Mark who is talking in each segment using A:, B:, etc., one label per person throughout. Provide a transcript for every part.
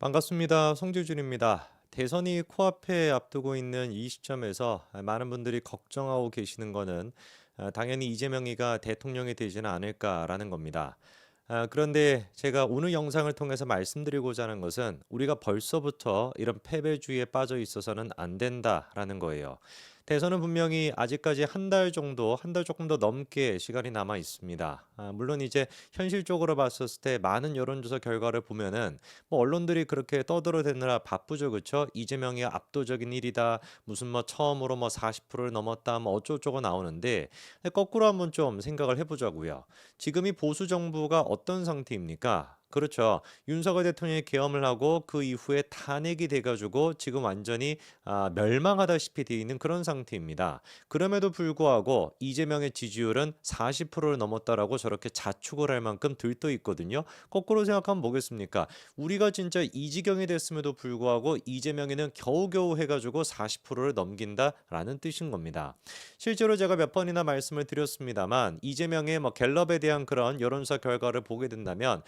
A: 반갑습니다. 송재준입니다. 대선이 코앞에 앞두고 있는 이 시점에서 많은 분들이 걱정하고 계시는 거는 당연히 이재명이가 대통령이 되지는 않을까라는 겁니다. 그런데 제가 오늘 영상을 통해서 말씀드리고자 하는 것은 우리가 벌써부터 이런 패배주의에 빠져 있어서는 안 된다라는 거예요. 대선은 분명히 아직까지 한 달 정도, 한 달 조금 더 넘게 시간이 남아 있습니다. 물론 이제 현실적으로 봤었을 때 많은 여론조사 결과를 보면은 뭐 언론들이 그렇게 떠들어대느라 바쁘죠, 그렇죠? 이재명이 압도적인 1위다, 무슨 뭐 처음으로 뭐 40%를 넘었다, 뭐 어쩌고저쩌고 나오는데 거꾸로 한번 좀 생각을 해보자고요. 지금이 보수 정부가 어떤 상태입니까? 그렇죠. 윤석열 대통령이 계엄을 하고 그 이후에 탄핵이 돼가지고 지금 완전히 멸망하다시피 되어 있는 그런 상태입니다. 그럼에도 불구하고 이재명의 지지율은 40%를 넘었다라고 저렇게 자축을 할 만큼 들떠 있거든요. 거꾸로 생각하면 뭐겠습니까? 우리가 진짜 이 지경이 됐음에도 불구하고 이재명이는 겨우겨우 해가지고 40%를 넘긴다라는 뜻인 겁니다. 실제로 제가 몇 번이나 말씀을 드렸습니다만 이재명의 뭐 갤럽에 대한 그런 여론조사 결과를 보게 된다면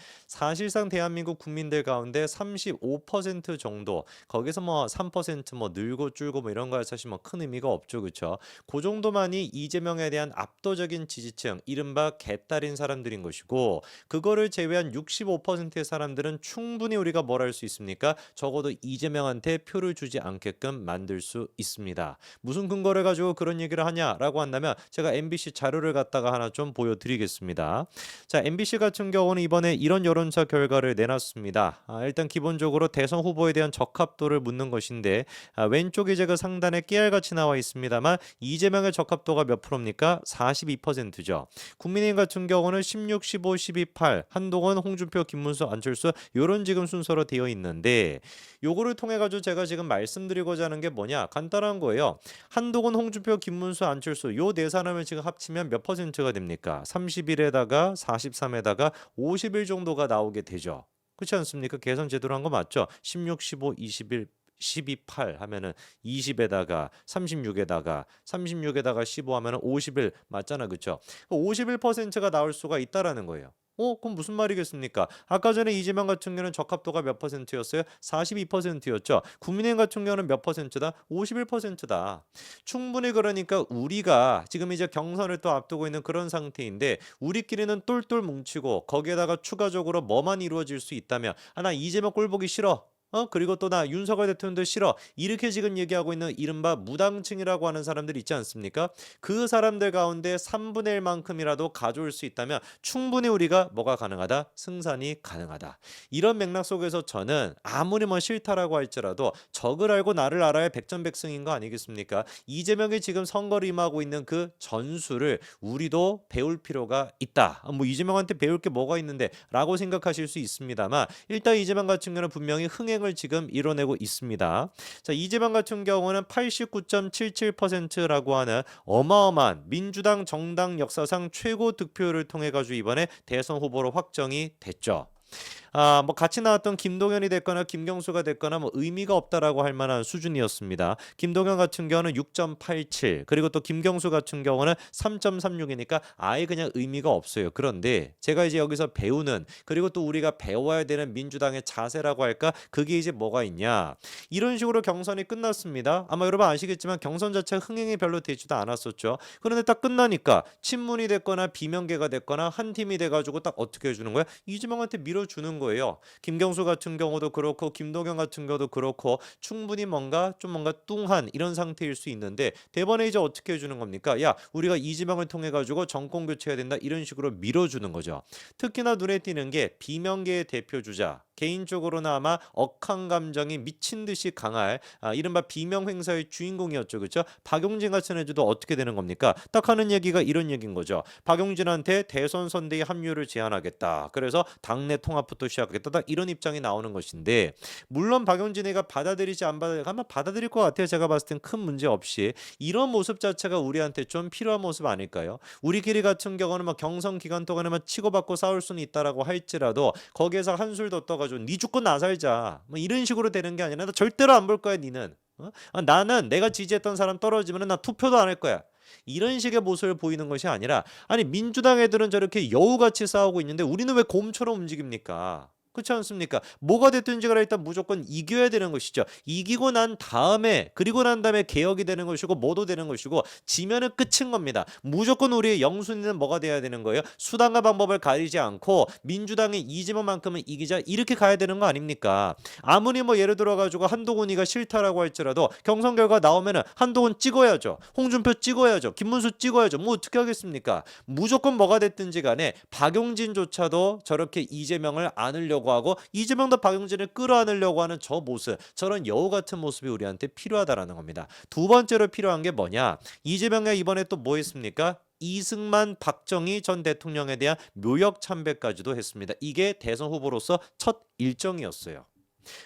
A: 사실상 대한민국 국민들 가운데 35% 정도 거기서 뭐 3%뭐 늘고 줄고 뭐 이런 거에 사실 뭐 큰 의미가 없죠. 그렇죠? 그 정도만이 이재명에 대한 압도적인 지지층 이른바 개딸인 사람들인 것이고 그거를 제외한 65%의 사람들은 충분히 우리가 뭘 할 수 있습니까? 적어도 이재명한테 표를 주지 않게끔 만들 수 있습니다. 무슨 근거를 가지고 그런 얘기를 하냐라고 한다면 제가 MBC 자료를 갖다가 하나 좀 보여드리겠습니다. 자, MBC 같은 경우는 이번에 이런 여론조사 결과를 내놨습니다. 일단 기본적으로 대선 후보에 대한 적합도를 묻는 것인데 왼쪽에 제가 상단에 깨알같이 나와 있습니다만 이재명의 적합도가 몇 프로입니까? 42%죠. 국민의힘 같은 경우는 16, 15, 12, 8 한동훈, 홍준표, 김문수, 안철수 이런 지금 순서로 되어 있는데 요거를 통해 가지고 제가 지금 말씀드리고자 하는 게 뭐냐? 간단한 거예요. 한동훈, 홍준표, 김문수, 안철수 요 네 사람을 지금 합치면 몇 퍼센트가 됩니까? 31에다가 43에다가 51 정도가 나오게 되죠. 그렇지 않습니까? 계산 제대로 한 거 맞죠? 16, 15, 21 12, 8 하면은 20에다가 36에다가 15 하면은 51 맞잖아. 그쵸? 51%가 나올 수가 있다라는 거예요. 그럼 무슨 말이겠습니까? 아까 전에 이재명 같은 경우는 적합도가 몇 퍼센트였어요? 42%였죠. 국민의힘 같은 경우는 몇 퍼센트다? 51%다. 충분히 그러니까 우리가 지금 이제 경선을 또 앞두고 있는 그런 상태인데 우리끼리는 똘똘 뭉치고 거기에다가 추가적으로 뭐만 이루어질 수 있다면 나 이재명 꼴 보기 싫어. 그리고 또 나 윤석열 대통령도 싫어. 이렇게 지금 얘기하고 있는 이른바 무당층이라고 하는 사람들 있지 않습니까? 그 사람들 가운데 3분의 1만큼이라도 가져올 수 있다면 충분히 우리가 뭐가 가능하다? 승산이 가능하다. 이런 맥락 속에서 저는 아무리 뭐 싫다라고 할지라도 적을 알고 나를 알아야 백전백승인 거 아니겠습니까? 이재명이 지금 선거를 임하고 있는 그 전술을 우리도 배울 필요가 있다. 뭐 이재명한테 배울 게 뭐가 있는데 라고 생각하실 수 있습니다만 일단 이재명 같은 경우는 분명히 흥행을 지금 이뤄내고 있습니다. 자, 이재명 같은 경우는 89.77%라고 하는 어마어마한 민주당 정당 역사상 최고 득표율을 통해 가지고 이번에 대선 후보로 확정이 됐죠. 뭐 같이 나왔던 김동연이 됐거나 김경수가 됐거나 뭐 의미가 없다라고 할 만한 수준이었습니다. 김동연 같은 경우는 6.87 그리고 또 김경수 같은 경우는 3.36이니까 아예 그냥 의미가 없어요. 그런데 제가 이제 여기서 배우는 그리고 또 우리가 배워야 되는 민주당의 자세라고 할까? 그게 이제 뭐가 있냐? 이런 식으로 경선이 끝났습니다. 아마 여러분 아시겠지만 경선 자체가 흥행이 별로 되지도 않았었죠. 그런데 딱 끝나니까 친문이 됐거나 비명계가 됐거나 한 팀이 돼가지고 딱 어떻게 해주는 거야? 이재명한테 밀어주는 거예요. 김경수 같은 경우도 그렇고 김동연 같은 경우도 그렇고 충분히 뭔가 뚱한 이런 상태일 수 있는데 대번에 이제 어떻게 해주는 겁니까? 야 우리가 이재명을 통해 가지고 정권 교체해야 된다 이런 식으로 밀어주는 거죠. 특히나 눈에 띄는 게 비명계의 대표 주자 개인적으로는 아마 억한 감정이 미친 듯이 강할 이른바 비명 행사의 주인공이었죠. 그렇죠? 박용진 같은 애들도 어떻게 되는 겁니까? 딱 하는 얘기가 이런 얘기인 거죠. 박용진한테 대선 선대위 합류를 제안하겠다. 그래서 당내 통합부터 시작하겠다. 딱 이런 입장이 나오는 것인데 물론 박용진이가 받아들이지 안 받아들이 아마 받아들일 것 같아요. 제가 봤을 땐 큰 문제 없이 이런 모습 자체가 우리한테 좀 필요한 모습 아닐까요? 우리끼리 같은 경우는 막 경선 기간 동안에만 치고받고 싸울 수는 있다라고 할지라도 거기에서 한술 더 떠가지고 니 죽고 나 살자 뭐 이런 식으로 되는 게 아니라 나 절대로 안 볼 거야 니는. 나는 내가 지지했던 사람 떨어지면 나 투표도 안 할 거야. 이런 식의 모습을 보이는 것이 아니라 아니 민주당 애들은 저렇게 여우같이 싸우고 있는데 우리는 왜 곰처럼 움직입니까? 그렇지 않습니까? 뭐가 됐든지 간에 일단 무조건 이겨야 되는 것이죠. 이기고 난 다음에 그리고 난 다음에 개혁이 되는 것이고 뭐도 되는 것이고 지면은 끝인 겁니다. 무조건 우리의 영순위는 뭐가 돼야 되는 거예요? 수단과 방법을 가리지 않고 민주당의 이재명만큼은 이기자 이렇게 가야 되는 거 아닙니까? 아무리 뭐 예를 들어 가지고 한동훈이가 싫다라고 할지라도 경선 결과 나오면은 한동훈 찍어야죠. 홍준표 찍어야죠. 김문수 찍어야죠. 뭐 어떻게 하겠습니까? 무조건 뭐가 됐든지 간에 박용진조차도 저렇게 이재명을 안으려고 하고 이재명도 박용진을 끌어안으려고 하는 저 모습, 저런 여우 같은 모습이 우리한테 필요하다라는 겁니다. 두 번째로 필요한 게 뭐냐? 이재명이 이번에 또 뭐 했습니까? 이승만, 박정희 전 대통령에 대한 묘역 참배까지도 했습니다. 이게 대선 후보로서 첫 일정이었어요.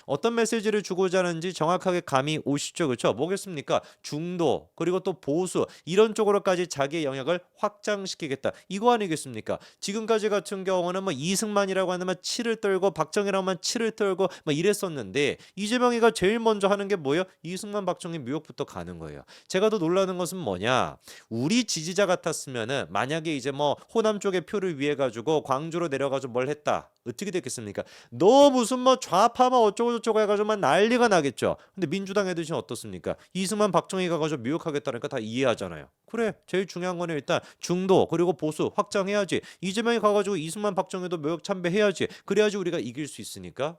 A: 어떤 메시지를 주고자 하는지 정확하게 감이 오시죠. 그렇죠? 뭐겠습니까? 중도 그리고 또 보수 이런 쪽으로까지 자기의 영역을 확장시키겠다. 이거 아니겠습니까? 지금까지 같은 경우는 뭐 이승만이라고 하면 치를 떨고 박정희라고 하면 치를 떨고 뭐 이랬었는데 이재명이가 제일 먼저 하는 게 뭐예요? 이승만 박정희 묘역부터 가는 거예요. 제가 더 놀라는 것은 뭐냐? 우리 지지자 같았으면은 만약에 이제 뭐 호남 쪽의 표를 위해 가지고 광주로 내려가서 뭘 했다. 어떻게 됐겠습니까? 너 무슨 뭐 좌파 뭐 어쩌고저쩌고 해가지고만 난리가 나겠죠. 근데 민주당 애들 지금 어떻습니까? 이승만 박정희가 가지고 묘역하겠다니까 다 이해하잖아요. 그래 제일 중요한 거는 일단 중도 그리고 보수 확장해야지. 이재명이 가가지고 이승만 박정희도 묘역 참배해야지. 그래야지 우리가 이길 수 있으니까.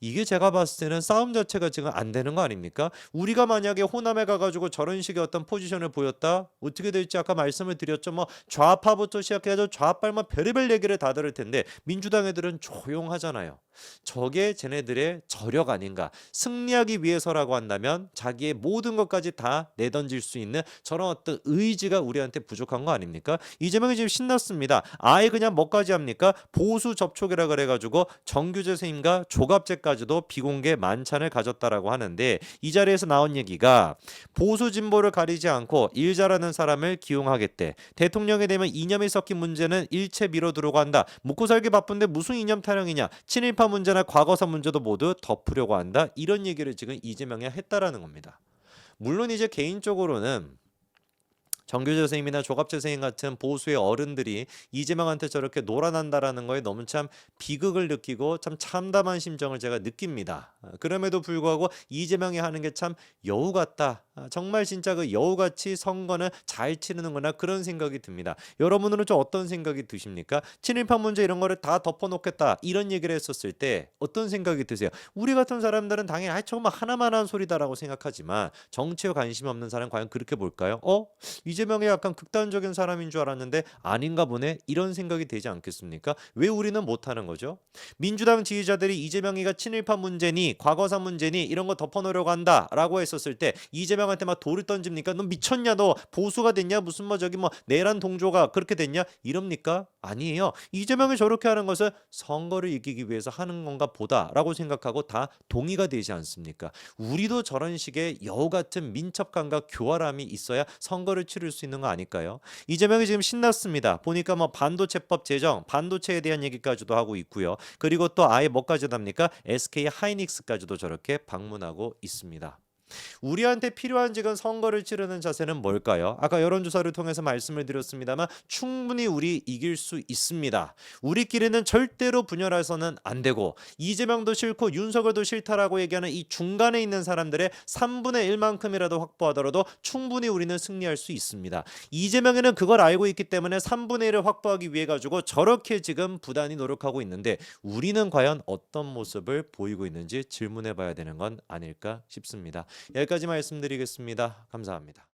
A: 이게 제가 봤을 때는 싸움 자체가 지금 안 되는 거 아닙니까? 우리가 만약에 호남에 가가지고 저런 식의 어떤 포지션을 보였다? 어떻게 될지 아까 말씀을 드렸죠. 뭐 좌파부터 시작해서 좌빨만 별의별 얘기를 다 들을 텐데 민주당 애들은 조용하잖아요. 저게 쟤네들의 저력 아닌가. 승리하기 위해서라고 한다면 자기의 모든 것까지 다 내던질 수 있는 저런 어떤 의지가 우리한테 부족한 거 아닙니까? 이재명이 지금 신났습니다. 아예 그냥 뭐까지 합니까? 보수 접촉이라 그래가지고 정규재 선생님과 조갑제까지도 비공개 만찬을 가졌다라고 하는데 이 자리에서 나온 얘기가 보수 진보를 가리지 않고 일 잘하는 사람을 기용하겠대. 대통령이 되면 이념이 섞인 문제는 일체 미뤄두려고 한다. 먹고 살기 바쁜데 무슨 이념 타령이냐. 친일파 문제나 과거사 문제도 모두 덮으려고 한다. 이런 얘기를 지금 이재명이 했다라는 겁니다. 물론 이제 개인적으로는 정규재 선생님이나 조갑재 선생님 같은 보수의 어른들이 이재명한테 저렇게 놀아난다라는 거에 너무 참 비극을 느끼고 참 참담한 심정을 제가 느낍니다. 그럼에도 불구하고 이재명이 하는 게 참 여우 같다. 정말 진짜 그 여우같이 선거는 잘 치르는구나 그런 생각이 듭니다. 여러분들은 좀 어떤 생각이 드십니까? 친일파 문제 이런 거를 다 덮어놓겠다 이런 얘기를 했었을 때 어떤 생각이 드세요? 우리 같은 사람들은 당연히 정말 하나만 한 소리다라고 생각하지만 정치에 관심 없는 사람 과연 그렇게 볼까요? 이재명이 약간 극단적인 사람인 줄 알았는데 아닌가 보네 이런 생각이 되지 않겠습니까? 왜 우리는 못하는 거죠? 민주당 지지자들이 이재명이가 친일파 문제니 과거사 문제니 이런 거 덮어놓으려고 한다라고 했었을 때 이재명한테 막 돌을 던집니까? 너 미쳤냐? 너 보수가 됐냐? 무슨 뭐 저기 뭐 내란 동조가 그렇게 됐냐? 이럽니까? 아니에요. 이재명이 저렇게 하는 것은 선거를 이기기 위해서 하는 건가 보다라고 생각하고 다 동의가 되지 않습니까? 우리도 저런 식의 여우 같은 민첩감과 교활함이 있어야 선거를 치를 수 있는 거 아닐까요? 이재명이 지금 신났습니다. 보니까 뭐 반도체법 제정, 반도체에 대한 얘기까지도 하고 있고요. 그리고 또 아예 뭐까지 합니까? SK 하이닉스까지도 저렇게 방문하고 있습니다. 우리한테 필요한 지금 선거를 치르는 자세는 뭘까요? 아까 여론조사를 통해서 말씀을 드렸습니다만 충분히 우리 이길 수 있습니다. 우리끼리는 절대로 분열해서는 안 되고 이재명도 싫고 윤석열도 싫다라고 얘기하는 이 중간에 있는 사람들의 3분의 1만큼이라도 확보하더라도 충분히 우리는 승리할 수 있습니다. 이재명에는 그걸 알고 있기 때문에 3분의 1을 확보하기 위해 가지고 저렇게 지금 부단히 노력하고 있는데 우리는 과연 어떤 모습을 보이고 있는지 질문해 봐야 되는 건 아닐까 싶습니다. 여기까지 말씀드리겠습니다. 감사합니다.